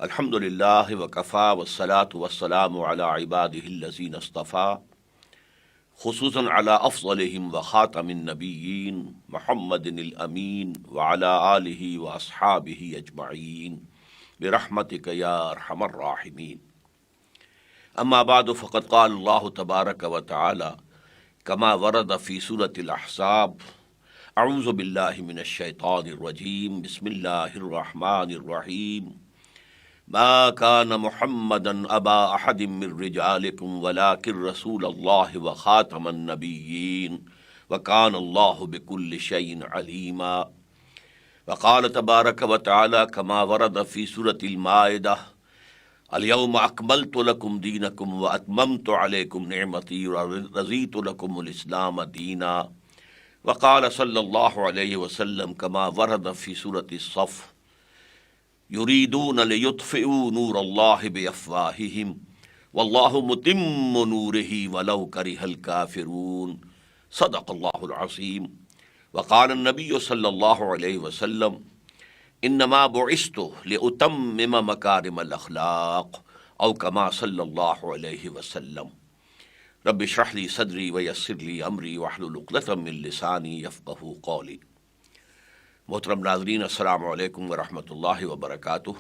الحمدللہ وکفا والصلاة والسلام علی عباده الذین اصطفیٰ خصوصاً علی افضلہم وخاتم النبیین محمد الامین وعلی آلہ واصحابہ اجمعین برحمتک یا ارحم الراحمین. اما بعد فقد قال اللہ تبارک وتعالی کما ورد فی سورۃ الاحزاب اعوذ باللہ من الشیطان الرجیم بسم اللہ الرحمن الرحیم ما كان محمدا ابا احد من رجالكم ولكن رسول الله وخاتم النبيين وكان الله بكل شيء عليما. وقال تبارك وتعالى كما ورد في سورة المائدة اليوم اكملت لكم دينكم واتممت عليكم نعمتي ورضيت لكم الاسلام دينا. وقال صلى الله عليه وسلم كما ورد في سورة الصف یریدون لیطفئوا نور اللہ بافواہہم واللہ متم نورہ ولو کرہ الکافرون. صدق اللہ العظیم. وقال النبی صلی اللہ علیہ وسلم انما بعثت لاتمم مکارم الاخلاق او کما صلی اللہ علیہ وسلم. رب اشرح لی صدری ویسر لی امری واحلل عقدۃ من لسانی یفقہوا قولی. محترم ناظرین، السلام علیکم ورحمۃ اللہ وبرکاتہ.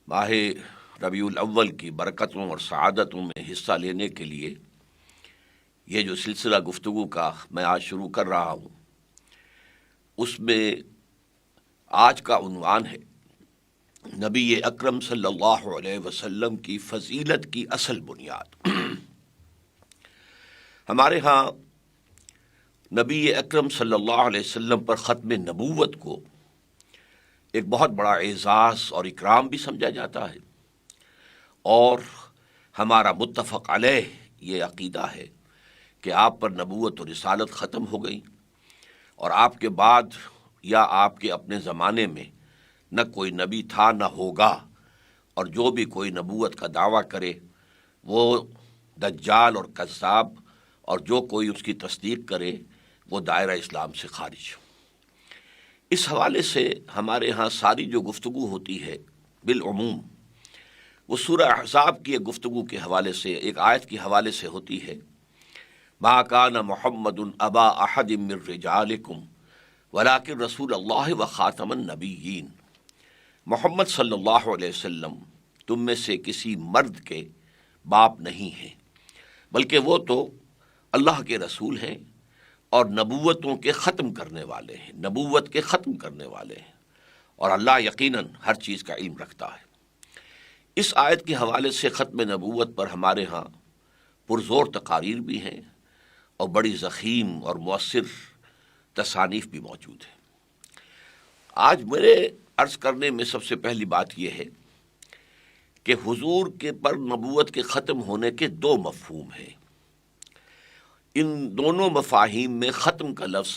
ماہ ربیع الاول کی برکتوں اور سعادتوں میں حصہ لینے کے لیے یہ جو سلسلہ گفتگو کا میں آج شروع کر رہا ہوں، اس میں آج کا عنوان ہے نبی اکرم صلی اللہ علیہ وسلم کی فضیلت کی اصل بنیاد. ہمارے ہاں نبی اکرم صلی اللہ علیہ وسلم پر ختم نبوت کو ایک بہت بڑا اعزاز اور اکرام بھی سمجھا جاتا ہے، اور ہمارا متفق علیہ یہ عقیدہ ہے کہ آپ پر نبوت و رسالت ختم ہو گئی، اور آپ کے بعد یا آپ کے اپنے زمانے میں نہ کوئی نبی تھا نہ ہوگا، اور جو بھی کوئی نبوت کا دعویٰ کرے وہ دجال اور کذاب، اور جو کوئی اس کی تصدیق کرے وہ دائرہ اسلام سے خارج. اس حوالے سے ہمارے ہاں ساری جو گفتگو ہوتی ہے بالعموم وہ سورہ احزاب کی ایک گفتگو کے حوالے سے، ایک آیت کے حوالے سے ہوتی ہے. ما کان محمد ابا احد من رجالکم ولکن رسول اللہ وخاتم النبیین. محمد صلی اللہ علیہ وسلم تم میں سے کسی مرد کے باپ نہیں ہیں، بلکہ وہ تو اللہ کے رسول ہیں اور نبوتوں کے ختم کرنے والے ہیں، نبوت کے ختم کرنے والے ہیں، اور اللہ یقیناً ہر چیز کا علم رکھتا ہے. اس آیت کے حوالے سے ختم نبوت پر ہمارے ہاں پرزور تقاریر بھی ہیں اور بڑی ضخیم اور مؤثر تصانیف بھی موجود ہیں. آج میرے عرض کرنے میں سب سے پہلی بات یہ ہے کہ حضور کے پر نبوت کے ختم ہونے کے دو مفہوم ہیں. ان دونوں مفاہیم میں ختم کا لفظ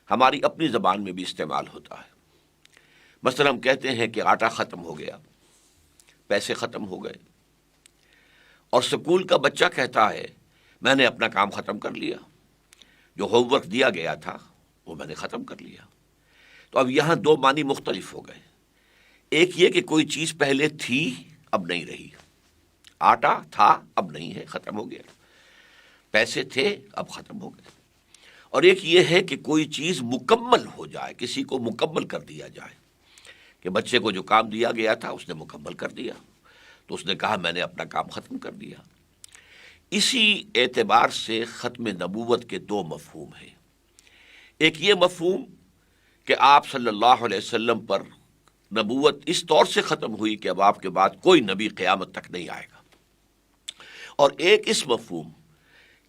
ہماری اپنی زبان میں بھی استعمال ہوتا ہے. مثلا ہم کہتے ہیں کہ آٹا ختم ہو گیا، پیسے ختم ہو گئے، اور اسکول کا بچہ کہتا ہے میں نے اپنا کام ختم کر لیا، جو ہوم ورک دیا گیا تھا وہ میں نے ختم کر لیا. تو اب یہاں دو معنی مختلف ہو گئے. ایک یہ کہ کوئی چیز پہلے تھی اب نہیں رہی، آٹا تھا اب نہیں ہے، ختم ہو گیا، پیسے تھے اب ختم ہو گئے. اور ایک یہ ہے کہ کوئی چیز مکمل ہو جائے، کسی کو مکمل کر دیا جائے، کہ بچے کو جو کام دیا گیا تھا اس نے مکمل کر دیا، تو اس نے کہا میں نے اپنا کام ختم کر دیا. اسی اعتبار سے ختم نبوت کے دو مفہوم ہیں. ایک یہ مفہوم کہ آپ صلی اللہ علیہ وسلم پر نبوت اس طور سے ختم ہوئی کہ اب آپ کے بعد کوئی نبی قیامت تک نہیں آئے گا، اور ایک اس مفہوم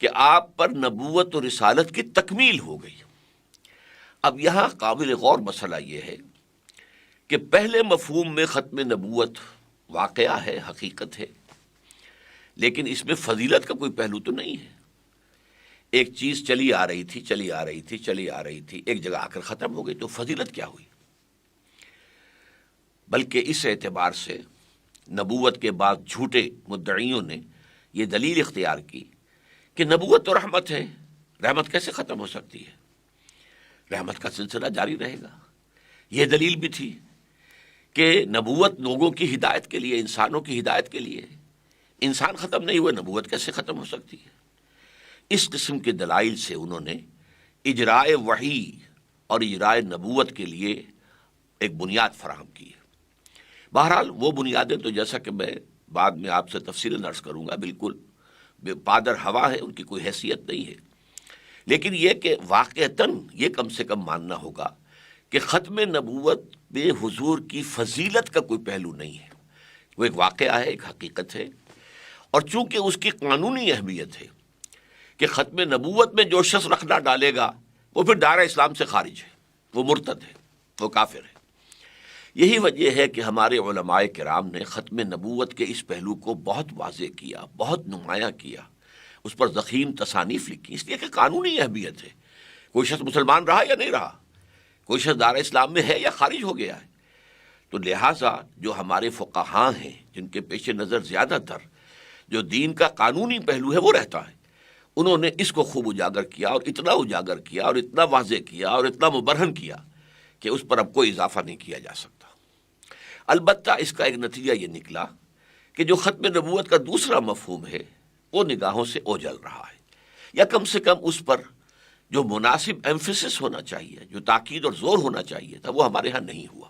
کہ آپ پر نبوت و رسالت کی تکمیل ہو گئی. اب یہاں قابل غور مسئلہ یہ ہے کہ پہلے مفہوم میں ختم نبوت واقعہ ہے، حقیقت ہے، لیکن اس میں فضیلت کا کوئی پہلو تو نہیں ہے. ایک چیز چلی آ رہی تھی، ایک جگہ آ کر ختم ہو گئی، تو فضیلت کیا ہوئی؟ بلکہ اس اعتبار سے نبوت کے بعد جھوٹے مدعیوں نے یہ دلیل اختیار کی کہ نبوت تو رحمت ہے، رحمت کیسے ختم ہو سکتی ہے؟ رحمت کا سلسلہ جاری رہے گا. یہ دلیل بھی تھی کہ نبوت لوگوں کی ہدایت کے لیے، انسانوں کی ہدایت کے لیے ہے۔ انسان ختم نہیں ہوئے، نبوت کیسے ختم ہو سکتی ہے؟ اس قسم کے دلائل سے انہوں نے اجرائے وحی اور اجرائے نبوت کے لیے ایک بنیاد فراہم کی ہے۔ بہرحال وہ بنیادیں تو جیسا کہ میں بعد میں آپ سے تفصیلاً عرض کروں گا، بالکل بے پادر ہوا ہے، ان کی کوئی حیثیت نہیں ہے۔ لیکن یہ کہ واقعتاً یہ کم سے کم ماننا ہوگا کہ ختم نبوت میں حضور کی فضیلت کا کوئی پہلو نہیں ہے، وہ ایک واقعہ ہے، ایک حقیقت ہے، اور چونکہ اس کی قانونی اہمیت ہے کہ ختم نبوت میں جو شخص رکھ نہ ڈالے گا وہ پھر دائرہ اسلام سے خارج ہے، وہ مرتد ہے، وہ کافر ہے۔ یہی وجہ ہے کہ ہمارے علماء کرام نے ختم نبوت کے اس پہلو کو بہت واضح کیا، بہت نمایاں کیا، اس پر ضخیم تصانیف لکھی، اس لیے کہ قانونی اہمیت ہے۔ کوئی شخص مسلمان رہا یا نہیں رہا، کوئی شخص دائرہ اسلام میں ہے یا خارج ہو گیا ہے، تو لہٰذا جو ہمارے فقہاء ہیں جن کے پیش نظر زیادہ تر جو دین کا قانونی پہلو ہے وہ رہتا ہے، انہوں نے اس کو خوب اجاگر کیا، اور اتنا اجاگر کیا، اور اتنا واضح کیا، اور اتنا مبرہن کیا کہ اس پر اب کوئی اضافہ نہیں کیا جا سکتا۔ البتہ اس کا ایک نتیجہ یہ نکلا کہ جو ختم نبوت کا دوسرا مفہوم ہے وہ نگاہوں سے اوجھل رہا ہے، یا کم سے کم اس پر جو مناسب ایمفیسس ہونا چاہیے، جو تاکید اور زور ہونا چاہیے تھا، وہ ہمارے ہاں نہیں ہوا۔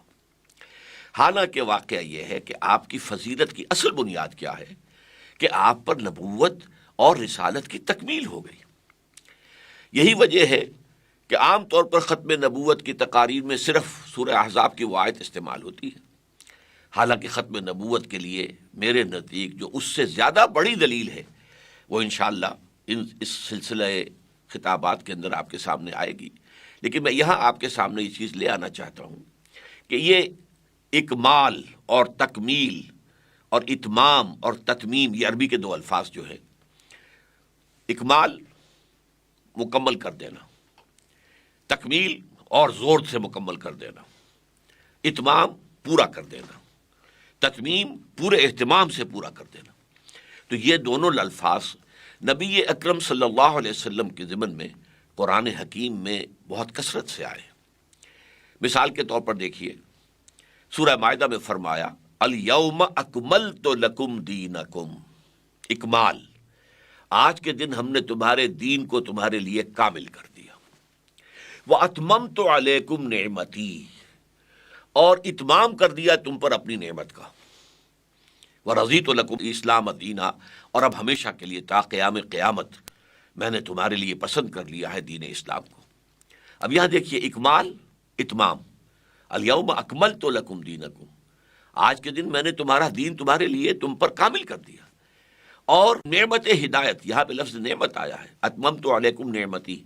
حالانکہ واقعہ یہ ہے کہ آپ کی فضیلت کی اصل بنیاد کیا ہے کہ آپ پر نبوت اور رسالت کی تکمیل ہو گئی۔ یہی وجہ ہے کہ عام طور پر ختم نبوت کی تقاریر میں صرف سورہ احزاب کی وہ آیت استعمال ہوتی ہے، حالانکہ ختم نبوت کے لیے میرے نزدیک جو اس سے زیادہ بڑی دلیل ہے وہ انشاءاللہ اس سلسلہ خطابات کے اندر آپ کے سامنے آئے گی۔ لیکن میں یہاں آپ کے سامنے یہ چیز لے آنا چاہتا ہوں کہ یہ اکمال اور تکمیل اور اتمام اور تتمیم، یہ عربی کے دو الفاظ جو ہیں، اکمال مکمل کر دینا، تکمیل اور زور سے مکمل کر دینا، اتمام پورا کر دینا، تتمیم پورے اہتمام سے پورا کر دینا، تو یہ دونوں الفاظ نبی اکرم صلی اللہ علیہ وسلم کے ضمن میں قرآن حکیم میں بہت کثرت سے آئے۔ مثال کے طور پر دیکھیے، سورہ مائدہ میں فرمایا الیوم اکملت لکم دینکم، اکمال، آج کے دن ہم نے تمہارے دین کو تمہارے لیے کامل کر دیا، واتممت علیکم نعمتی، اور اتمام کر دیا تم پر اپنی نعمت کا، ورضیت لکم اسلام دینا، اور اب ہمیشہ کے لیے تا قیام قیامت میں نے تمہارے لیے پسند کر لیا ہے دین اسلام کو۔ اب یہاں دیکھیے اکمال، اتمام، الیوم اکملت لکم دینکم، آج کے دن میں نے تمہارا دین تمہارے لیے تم پر کامل کر دیا، اور نعمت ہدایت، یہاں پہ لفظ نعمت آیا ہے، اتممت علیکم نعمتی،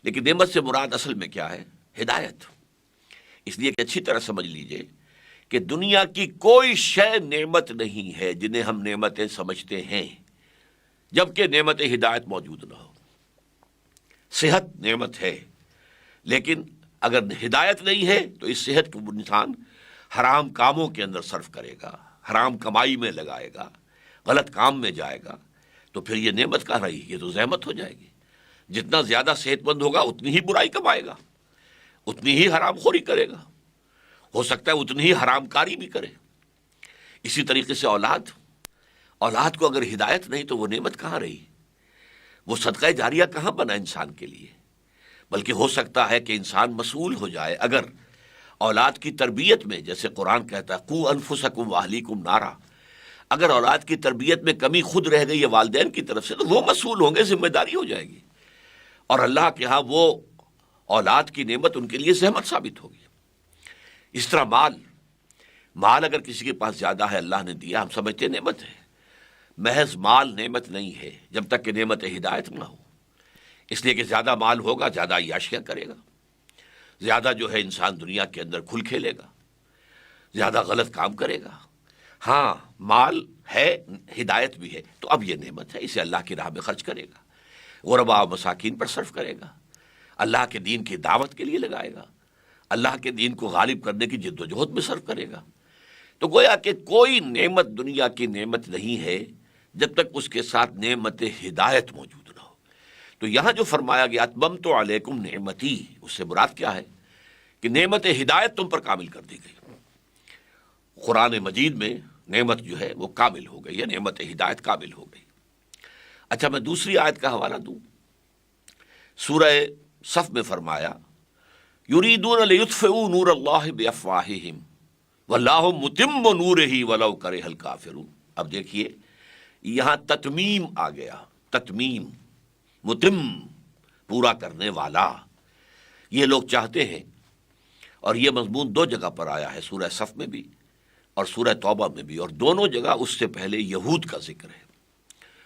لیکن نعمت سے مراد اصل میں کیا ہے؟ ہدایت۔ اس لیے کہ اچھی طرح سمجھ لیجئے کہ دنیا کی کوئی شے نعمت نہیں ہے جنہیں ہم نعمتیں سمجھتے ہیں جبکہ نعمت ہدایت موجود نہ ہو۔ صحت نعمت ہے، لیکن اگر ہدایت نہیں ہے تو اس صحت کو انسان حرام کاموں کے اندر صرف کرے گا، حرام کمائی میں لگائے گا، غلط کام میں جائے گا، تو پھر یہ نعمت کہاں رہی؟ یہ تو زحمت ہو جائے گی۔ جتنا زیادہ صحت مند ہوگا اتنی ہی برائی کمائے گا، اتنی ہی حرام خوری کرے گا، ہو سکتا ہے اتنی ہی حرام کاری بھی کرے۔ اسی طریقے سے اولاد کو اگر ہدایت نہیں تو وہ نعمت کہاں رہی؟ وہ صدقہ جاریہ کہاں بنا انسان کے لیے؟ بلکہ ہو سکتا ہے کہ انسان مسئول ہو جائے اگر اولاد کی تربیت میں، جیسے قرآن کہتا ہے قو انفسکم واہلیکم نارا، اگر اولاد کی تربیت میں کمی خود رہ گئی ہے والدین کی طرف سے تو وہ مسئول ہوں گے، ذمہ داری ہو جائے گی، اور اللہ کے ہاں وہ اولاد کی نعمت ان کے لیے زحمت ثابت ہوگی۔ اس طرح مال اگر کسی کے پاس زیادہ ہے، اللہ نے دیا، ہم سمجھتے نعمت ہے، محض مال نعمت نہیں ہے جب تک کہ نعمت ہدایت نہ ہو۔ اس لیے کہ زیادہ مال ہوگا زیادہ عیاشیاں کرے گا، زیادہ جو ہے انسان دنیا کے اندر کھل کھیلے گا، زیادہ غلط کام کرے گا۔ ہاں مال ہے، ہدایت بھی ہے، تو اب یہ نعمت ہے، اسے اللہ کی راہ میں خرچ کرے گا، غرباء و مساکین پر صرف کرے گا، اللہ کے دین کی دعوت کے لیے لگائے گا، اللہ کے دین کو غالب کرنے کی جد و جہد میں صرف کرے گا۔ تو گویا کہ کوئی نعمت دنیا کی نعمت نہیں ہے جب تک اس کے ساتھ نعمت ہدایت موجود نہ ہو۔ تو یہاں جو فرمایا گیا اتممت علیکم نعمتی، اس سے مراد کیا ہے؟ کہ نعمت ہدایت تم پر کامل کر دی گئی، قرآن مجید میں نعمت جو ہے وہ کامل ہو گئی ہے، نعمت ہدایت کامل ہو گئی۔ اچھا، میں دوسری آیت کا حوالہ دوں۔ سورہ صف میں فرمایا یریدون لیطفئوا نور اللہ بافواہہم واللہ متم نورہ ولو کرہ الکافرون۔ اب دیکھیے یہاں تتمیم آ گیا، تتمیم، متم، پورا کرنے والا، یہ لوگ چاہتے ہیں۔ اور یہ مضمون دو جگہ پر آیا ہے، سورہ صف میں بھی اور سورہ توبہ میں بھی، اور دونوں جگہ اس سے پہلے یہود کا ذکر ہے۔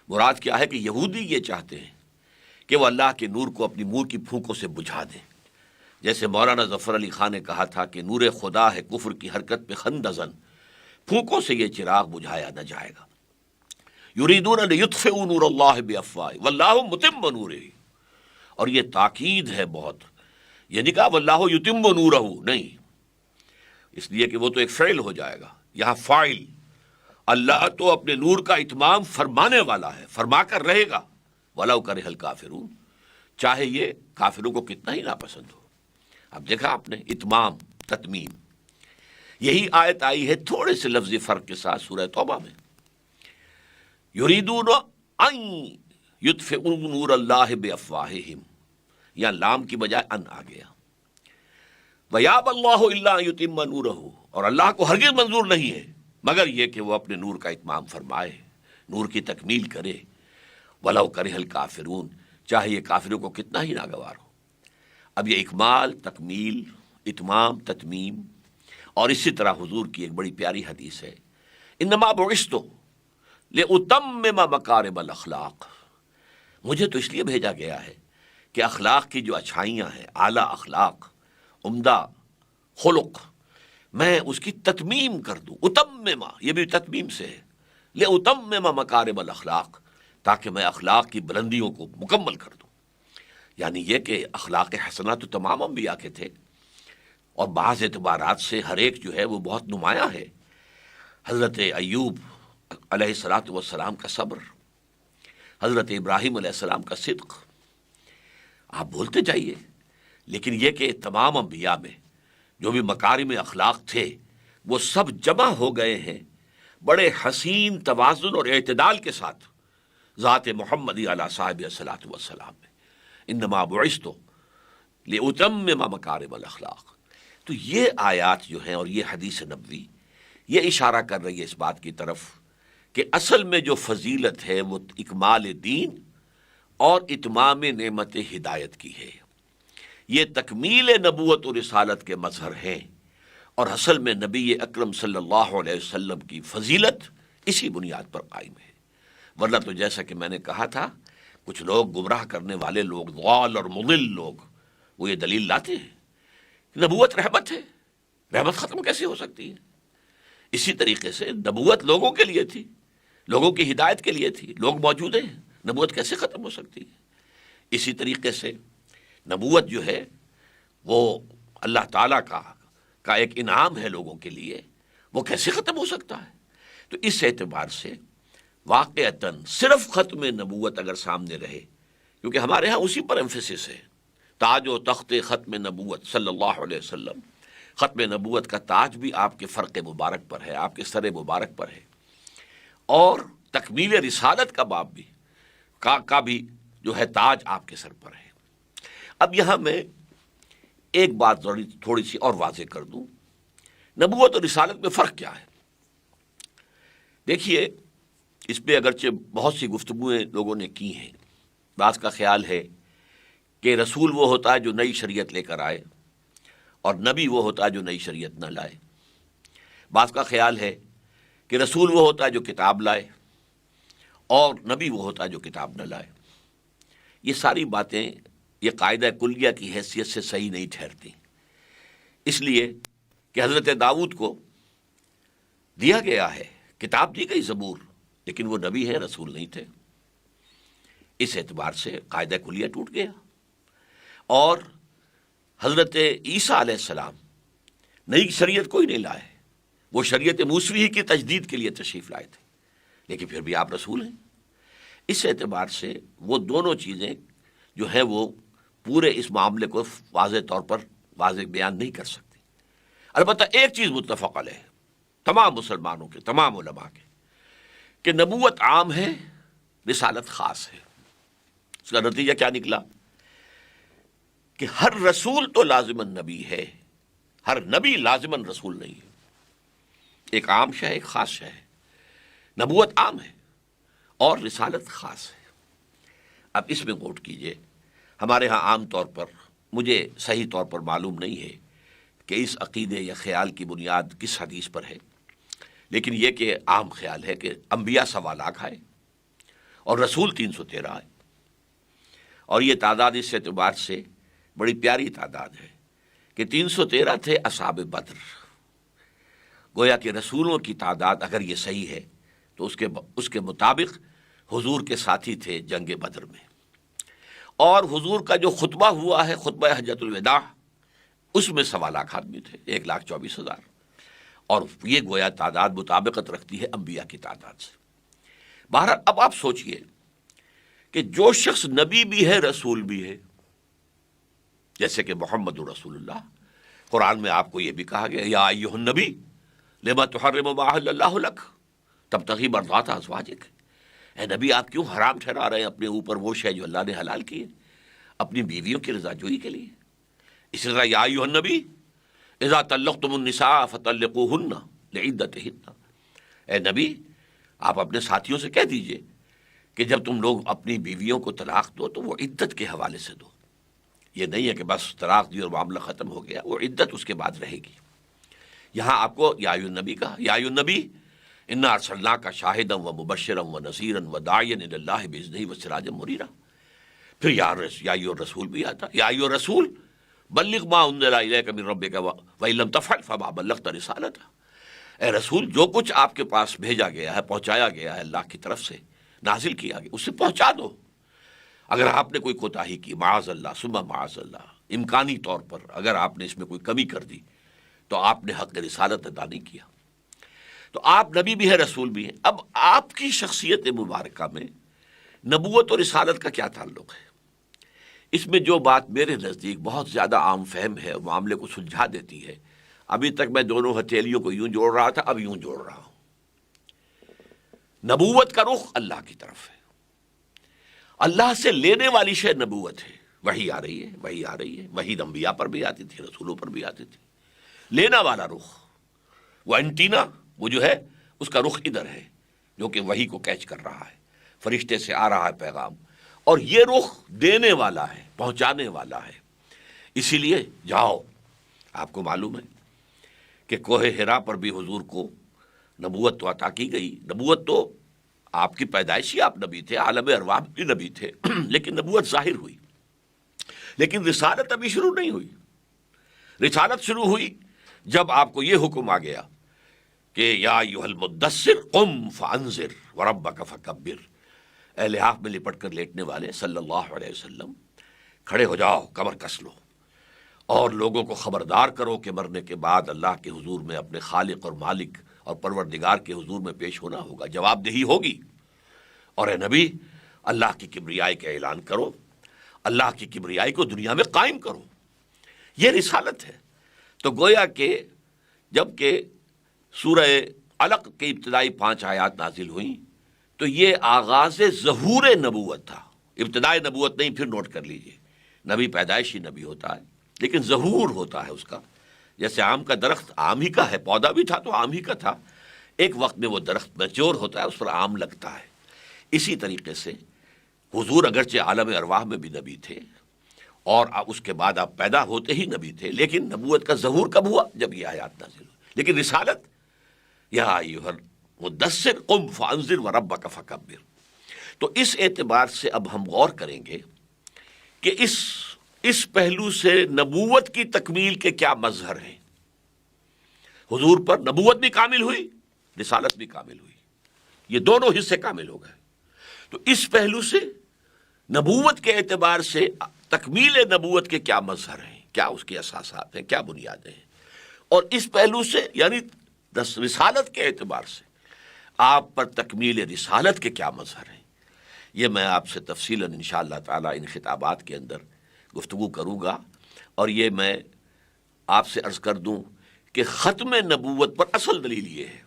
مراد کیا ہے کہ یہودی یہ چاہتے ہیں کہ وہ اللہ کے نور کو اپنی منہ کی پھونکوں سے بجھا دیں، جیسے مولانا ظفر علی خان نے کہا تھا کہ نور خدا ہے کفر کی حرکت پہ خندزن، پھونکوں سے یہ چراغ بجھایا نہ جائے گا۔ یریدون لیطفئوا نور اللہ بافواہہم واللہ متم نورہ، اور یہ تاکید ہے بہت، یہ نہیں کہا واللہ یتم نورہ، نہیں، اس لیے کہ وہ تو ایک فعل ہو جائے گا، یہاں فاعل، اللہ تو اپنے نور کا اتمام فرمانے والا ہے، فرما کر رہے گا، وَلَوْ كَرِهَ الْكَافِرُونَ، چاہے یہ کافروں کو کتنا ہی ناپسند ہو۔ اب دیکھا آپ نے، اتمام، تتمیم۔ یہی آیت آئی ہے تھوڑے سے لفظی فرق کے ساتھ سورہ توبہ میں، یریدون ان یطفئوا نور اللہ بافواہہم، یا لام کی بجائے ان آ گیا، وَيَأْبَى اللَّهُ إِلَّا أَن يُتِمَّ نُورَهُ، اور اللہ کو ہرگز منظور نہیں ہے مگر یہ کہ وہ اپنے نور کا اتمام فرمائے، نور کی تکمیل کرے، وَلَوْ كَرِهَ الْكَافِرُونَ، چاہے یہ کافروں کو کتنا ہی ناگوار ہو۔ اب یہ اکمال، تکمیل، اتمام، تتمیم، اور اسی طرح حضور کی ایک بڑی پیاری حدیث ہے، انما بعثت لأتمم مکارم الاخلاق، مجھے تو اس لیے بھیجا گیا ہے کہ اخلاق کی جو اچھائیاں ہیں، اعلیٰ اخلاق، عمدہ خلق، میں اس کی تتمیم کر دوں۔ اتمما، یہ بھی تتمیم سے ہے، لأتمم مکارم الاخلاق، تاکہ میں اخلاق کی بلندیوں کو مکمل کر دوں۔ یعنی یہ کہ اخلاق حسنہ تو تمام انبیاء کے تھے، اور بعض اعتبارات سے ہر ایک جو ہے وہ بہت نمایاں ہے۔ حضرت ایوب علیہ السلام کا صبر، حضرت ابراہیم علیہ السلام کا صدق، آپ بولتے جائیے، لیکن یہ کہ تمام انبیاء میں جو بھی مکارم اخلاق تھے وہ سب جمع ہو گئے ہیں بڑے حسین توازن اور اعتدال کے ساتھ ذات محمدی علیہ صاحب الصلاۃ والسلام میں، انما بعثت لأتمم مکارم الاخلاق۔ تو یہ آیات جو ہیں اور یہ حدیث نبوی یہ اشارہ کر رہی ہے اس بات کی طرف کہ اصل میں جو فضیلت ہے وہ اکمال دین اور اتمام نعمت ہدایت کی ہے، یہ تکمیل نبوت و رسالت کے مظہر ہیں، اور اصل میں نبی اکرم صلی اللہ علیہ وسلم کی فضیلت اسی بنیاد پر قائم ہے۔ ورنہ تو جیسا کہ میں نے کہا تھا، کچھ لوگ گمراہ کرنے والے لوگ، ضال اور مضل لوگ، وہ یہ دلیل لاتے ہیں کہ نبوت رحمت ہے، رحمت ختم کیسے ہو سکتی ہے؟ اسی طریقے سے نبوت لوگوں کے لیے تھی، لوگوں کی ہدایت کے لیے تھی، لوگ موجود ہیں، نبوت کیسے ختم ہو سکتی ہے؟ اسی طریقے سے نبوت جو ہے وہ اللہ تعالیٰ کا ایک انعام ہے لوگوں کے لیے، وہ کیسے ختم ہو سکتا ہے؟ تو اس اعتبار سے واقعتاً صرف ختم نبوت اگر سامنے رہے، کیونکہ ہمارے ہاں اسی پر ایمفیسس ہے، تاج و تخت ختم نبوت صلی اللہ علیہ وسلم، ختم نبوت کا تاج بھی آپ کے فرق مبارک پر ہے، آپ کے سر مبارک پر ہے، اور تکمیل رسالت کا باب بھی کا بھی جو ہے تاج آپ کے سر پر ہے۔ اب یہاں میں ایک بات تھوڑی سی اور واضح کر دوں، نبوت اور رسالت میں فرق کیا ہے؟ دیکھیے، اس پہ اگرچہ بہت سی گفتگویں لوگوں نے کی ہیں، بعض کا خیال ہے کہ رسول وہ ہوتا ہے جو نئی شریعت لے کر آئے، اور نبی وہ ہوتا ہے جو نئی شریعت نہ لائے۔ بعض کا خیال ہے کہ رسول وہ ہوتا ہے جو کتاب لائے، اور نبی وہ ہوتا ہے جو کتاب نہ لائے۔ یہ ساری باتیں یہ قاعدہ کلیہ کی حیثیت سے صحیح نہیں ٹھہرتی، اس لیے کہ حضرت داؤد کو دیا گیا ہے، کتاب دی گئی زبور، لیکن وہ نبی ہیں، رسول نہیں تھے۔ اس اعتبار سے قاعدہ کلیہ ٹوٹ گیا۔ اور حضرت عیسیٰ علیہ السلام نئی شریعت کوئی نہیں لائے، وہ شریعت موسوی ہی کی تجدید کے لیے تشریف لائے تھے، لیکن پھر بھی آپ رسول ہیں۔ اس اعتبار سے وہ دونوں چیزیں جو ہے وہ پورے اس معاملے کو واضح طور پر واضح بیان نہیں کر سکتی۔ البتہ ایک چیز متفق علیہ ہے، تمام مسلمانوں کے، تمام علماء کے، کہ نبوت عام ہے، رسالت خاص ہے۔ اس کا نتیجہ کیا نکلا؟ کہ ہر رسول تو لازماً نبی ہے، ہر نبی لازماً رسول نہیں ہے۔ ایک عام شے ہے، ایک خاص شے ہے۔ نبوت عام ہے اور رسالت خاص ہے۔ اب اس میں غور کیجئے، ہمارے ہاں عام طور پر، مجھے صحیح طور پر معلوم نہیں ہے کہ اس عقیدے یا خیال کی بنیاد کس حدیث پر ہے، لیکن یہ کہ عام خیال ہے کہ انبیاء 1.25 لاکھ آئے اور رسول 313 آئے، اور یہ تعداد اس اعتبار سے بڑی پیاری تعداد ہے کہ 313 تھے اصحاب بدر۔ گویا کہ رسولوں کی تعداد اگر یہ صحیح ہے تو اس کے مطابق حضور کے ساتھی تھے جنگ بدر میں، اور حضور کا جو خطبہ ہوا ہے، خطبہ حجۃ الوداع، اس میں 1.25 لاکھ آدمی تھے، 1,24,000، اور یہ گویا تعداد مطابقت رکھتی ہے انبیاء کی تعداد سے۔ بہرحال اب آپ سوچئے کہ جو شخص نبی بھی ہے، رسول بھی ہے، جیسے کہ محمد رسول اللہ، قرآن میں آپ کو یہ بھی کہا گیا، یا ایھا النبی لما تحرم ما احل اللہ لک تبتغی مرضات ازواجک، اے نبی آپ کیوں حرام ٹھہرا رہے ہیں اپنے اوپر وہ شے جو اللہ نے حلال کی ہے اپنی بیویوں کی رضا جوئی کے لیے؟ اسی طرح یا ایھا النبی اذا طلقتم النساء فطلقوهن لعدتهن، اے نبی آپ اپنے ساتھیوں سے کہہ دیجئے کہ جب تم لوگ اپنی بیویوں کو طلاق دو تو وہ عدت کے حوالے سے دو۔ یہ نہیں ہے کہ بس طلاق دی اور معاملہ ختم ہو گیا، وہ عدت اس کے بعد رہے گی۔ یہاں آپ کو یا ایھا النبی کہا، یا ایھا النبی انا ارسلناک شاہدا ومبشرا ونذیرا وداعیا الی اللہ باذنہ وسراجا منیرا۔ پھر یا ایھا الرسول بھی آتا، یا ایھا الرسول بلغ ما انزل الیک من ربک وان لم تفعل فما بلغت رسالتہ، اے رسول جو کچھ آپ کے پاس بھیجا گیا ہے، پہنچایا گیا ہے اللہ کی طرف سے، نازل کیا گیا، اسے پہنچا دو۔ اگر آپ نے کوئی کوتاہی کی، معاذ اللہ ثم معاذ اللہ، امکانی طور پر اگر آپ نے اس میں کوئی کمی کر دی تو آپ نے حق رسالت ادا نہیں کیا۔ تو آپ نبی بھی ہے، رسول بھی ہیں۔ اب آپ کی شخصیت مبارکہ میں نبوت اور رسالت کا کیا تعلق ہے؟ اس میں جو بات میرے نزدیک بہت زیادہ عام فہم ہے، معاملے کو سلجھا دیتی ہے، ابھی تک میں دونوں ہتھیلیوں کو یوں جوڑ رہا تھا، اب یوں جوڑ رہا ہوں۔ نبوت کا رخ اللہ کی طرف ہے، اللہ سے لینے والی شے نبوت ہے، وحی آ رہی ہے، وحی آ رہی ہے، وحی انبیاء پر بھی آتی تھی، رسولوں پر بھی آتی تھی۔ لینا والا رخ، وہ اینٹینا، وہ جو ہے اس کا رخ ادھر ہے، جو کہ وحی کو کیچ کر رہا ہے، فرشتے سے آ رہا ہے پیغام، اور یہ رخ دینے والا ہے، پہنچانے والا ہے۔ اسی لیے جاؤ، آپ کو معلوم ہے کہ کوہ حرا پر بھی حضور کو نبوت تو عطا کی گئی۔ نبوت تو آپ کی پیدائشی آپ نبی تھے، عالم ارواح بھی نبی تھے، لیکن نبوت ظاہر ہوئی، لیکن رسالت ابھی شروع نہیں ہوئی۔ رسالت شروع ہوئی جب آپ کو یہ حکم آ گیا کہ یا ایھا المدثر قم فانذر وربک فکبر، اے لحاف میں لپٹ کر لیٹنے والے صلی اللہ علیہ وسلم، کھڑے ہو جاؤ، کمر کس لو، اور لوگوں کو خبردار کرو کہ مرنے کے بعد اللہ کے حضور میں اپنے خالق اور مالک اور پروردگار کے حضور میں پیش ہونا ہوگا، جواب دہی ہوگی۔ اور اے نبی اللہ کی کبریائی کا اعلان کرو، اللہ کی کبریائی کو دنیا میں قائم کرو، یہ رسالت ہے۔ تو گویا کہ جب کہ سورہ علق کے ابتدائی 5 آیات نازل ہوئیں تو یہ آغاز ظہور نبوت تھا، ابتدائی نبوت نہیں، پھر نوٹ کر لیجئے، نبی پیدائشی نبی ہوتا ہے لیکن ظہور ہوتا ہے اس کا، جیسے آم کا درخت آم ہی کا ہے، پودا بھی تھا تو آم ہی کا تھا، ایک وقت میں وہ درخت میچور ہوتا ہے، اس پر آم لگتا ہے۔ اسی طریقے سے حضور اگرچہ عالم ارواح میں بھی نبی تھے اور اس کے بعد آپ پیدا ہوتے ہی نبی تھے، لیکن نبوت کا ظہور کب ہوا؟ جب یہ آیات نازل ہوئی۔ لیکن رسالت یا ایھا المدثر قم فانذر وربک فکبر۔ تو اس اعتبار سے اب ہم غور کریں گے کہ اس پہلو سے نبوت کی تکمیل کے کیا مظہر ہیں۔ حضور پر نبوت بھی کامل ہوئی، رسالت بھی کامل ہوئی، یہ دونوں حصے کامل ہو گئے۔ تو اس پہلو سے نبوت کے اعتبار سے تکمیل نبوت کے کیا مظہر ہیں، کیا اس کے اساسات ہیں، کیا بنیادیں ہیں، اور اس پہلو سے یعنی رسالت کے اعتبار سے آپ پر تکمیل رسالت کے کیا مظہر ہیں، یہ میں آپ سے تفصیلاً انشاءاللہ تعالی ان خطابات کے اندر گفتگو کروں گا۔ اور یہ میں آپ سے عرض کر دوں کہ ختم نبوت پر اصل دلیل یہ ہے،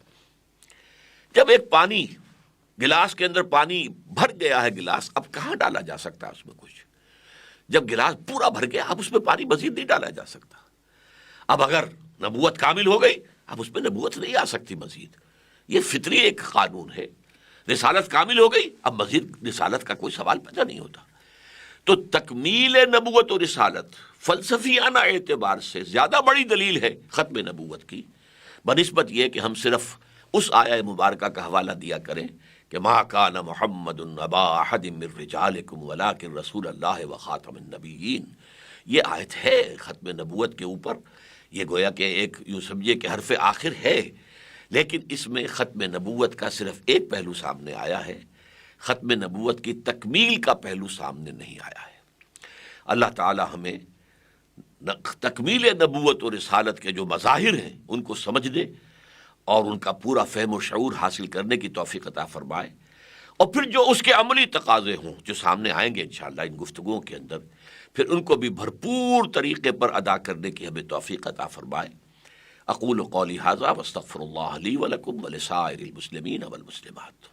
جب ایک پانی گلاس کے اندر پانی بھر گیا ہے، گلاس اب کہاں ڈالا جا سکتا ہے اس میں کچھ؟ جب گلاس پورا بھر گیا اب اس میں پانی مزید نہیں ڈالا جا سکتا۔ اب اگر نبوت کامل ہو گئی اب اس میں نبوت نہیں آ سکتی مزید، یہ فطری ایک قانون ہے۔ رسالت کامل ہو گئی اب مزید رسالت کا کوئی سوال پیدا نہیں ہوتا۔ تو تکمیل نبوت و رسالت فلسفیانہ اعتبار سے زیادہ بڑی دلیل ہے ختم نبوت کی، بنسبت یہ کہ ہم صرف اس آیہ مبارکہ کا حوالہ دیا کریں کہ ما کان محمد ابا احد من رجالکم ولکن رسول اللہ وخاتم النبیین۔ یہ آیت ہے ختم نبوت کے اوپر، یہ گویا کہ ایک یوں سمجھیے کہ حرف آخر ہے، لیکن اس میں ختم نبوت کا صرف ایک پہلو سامنے آیا ہے، ختم نبوت کی تکمیل کا پہلو سامنے نہیں آیا ہے۔ اللہ تعالی ہمیں تکمیل نبوت اور رسالت کے جو مظاہر ہیں ان کو سمجھ دے اور ان کا پورا فہم و شعور حاصل کرنے کی توفیق عطا فرمائے، اور پھر جو اس کے عملی تقاضے ہوں جو سامنے آئیں گے انشاءاللہ ان گفتگوؤں کے اندر، پھر ان کو بھی بھرپور طریقے پر ادا کرنے کی ہمیں توفیق عطا فرمائے۔ اقول قولی ھذا واستغفر اللہ لی ولکم ولسائر المسلمین والمسلمات۔